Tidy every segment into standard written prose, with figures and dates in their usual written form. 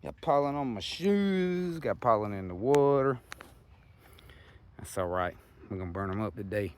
Got pollen on my shoes, got pollen in the water. That's all right. We're gonna burn them up today.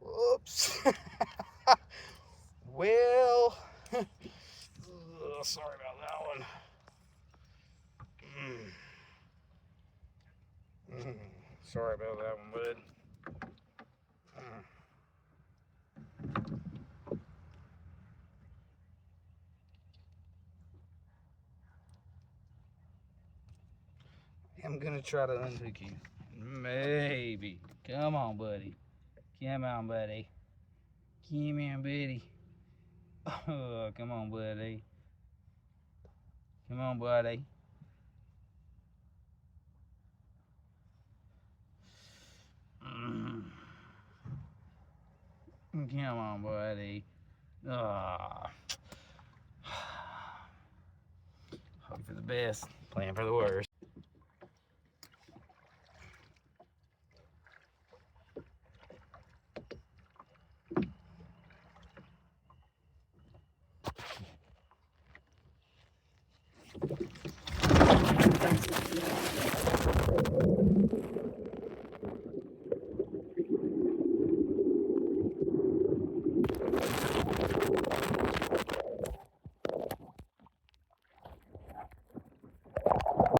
Whoops. Well, sorry about that one. Sorry about that one, bud. I'm gonna try to unhook you. Maybe. Come on, buddy. Come on, buddy. Come on, buddy. Oh, come on, buddy. Come on, buddy. Come on, buddy. Oh. Hope for the best. Plan for the worst.